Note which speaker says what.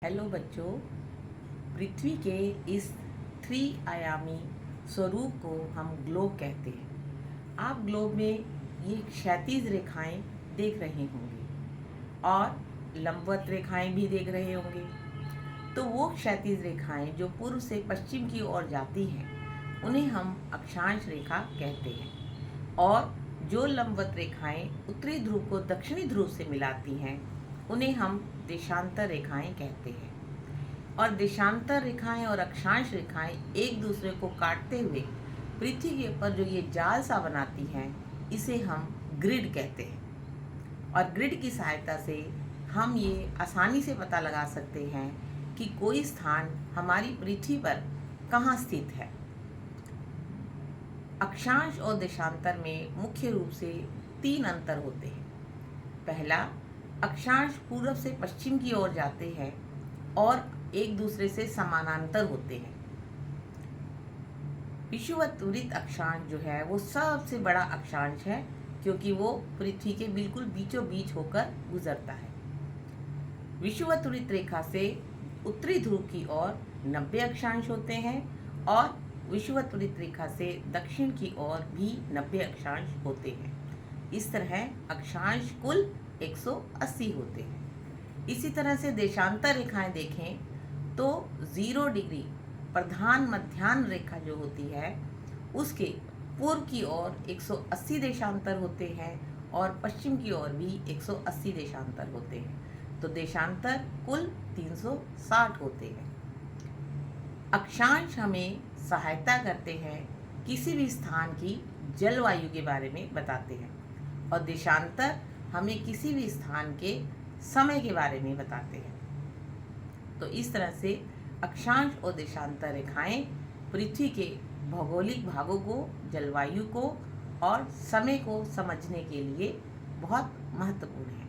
Speaker 1: Hello बच्चों, पृथ्वी के इस आयामी स्वरूप को हम ग्लोब कहते हैं। आप ग्लोब में ये क्षैतिज रेखाएं देख रहे होंगे और लंबवत रेखाएं भी देख रहे होंगे। तो वो क्षैतिज रेखाएं जो पूर्व से पश्चिम की ओर जाती हैं उन्हें हम अक्षांश रेखा कहते हैं, और जो लंबवत रेखाएं उत्तरी ध्रुव को दक्षिणी ध्रुव से मिलाती हैं उन्हें हम देशांतर रेखाएं कहते हैं। और देशांतर रेखाएं और अक्षांश रेखाएं एक दूसरे को काटते हुए पृथ्वी के ऊपर जो ये जाल सा बनाती हैं इसे हम ग्रिड कहते हैं। और ग्रिड की सहायता से हम ये आसानी से पता लगा सकते हैं कि कोई स्थान हमारी पृथ्वी पर कहाँ स्थित है। अक्षांश और देशांतर में मुख्य रूप से 3 अंतर होते हैं। पहला, अक्षांश पूर्व से पश्चिम की ओर जाते हैं और एक दूसरे से समानांतर होते हैं। विषुवत वृत्त अक्षांश जो है वो सबसे बड़ा अक्षांश है, क्योंकि वो पृथ्वी के बिल्कुल बीचों बीच होकर गुजरता है। विषुवत वृत्त रेखा से उत्तरी ध्रुव की ओर 90 अक्षांश होते हैं और विषुवत वृत्त रेखा से दक्षिण की ओर भी 90 अक्षांश होते हैं। इस तरह अक्षांश कुल 180 होते हैं। इसी तरह से देशांतर रेखाएं देखें तो 0 डिग्री प्रधान मध्याह्न रेखा जो होती है उसके पूर्व की ओर 180 देशांतर होते हैं और पश्चिम की ओर भी 180 देशांतर होते हैं। तो देशांतर कुल 360 होते हैं। अक्षांश हमें सहायता करते हैं, किसी भी स्थान की जलवायु के बारे में बताते हैं, और देशांतर हमें किसी भी स्थान के समय के बारे में बताते हैं। तो इस तरह से अक्षांश और देशांतर रेखाएं पृथ्वी के भौगोलिक भागों को, जलवायु को और समय को समझने के लिए बहुत महत्वपूर्ण है।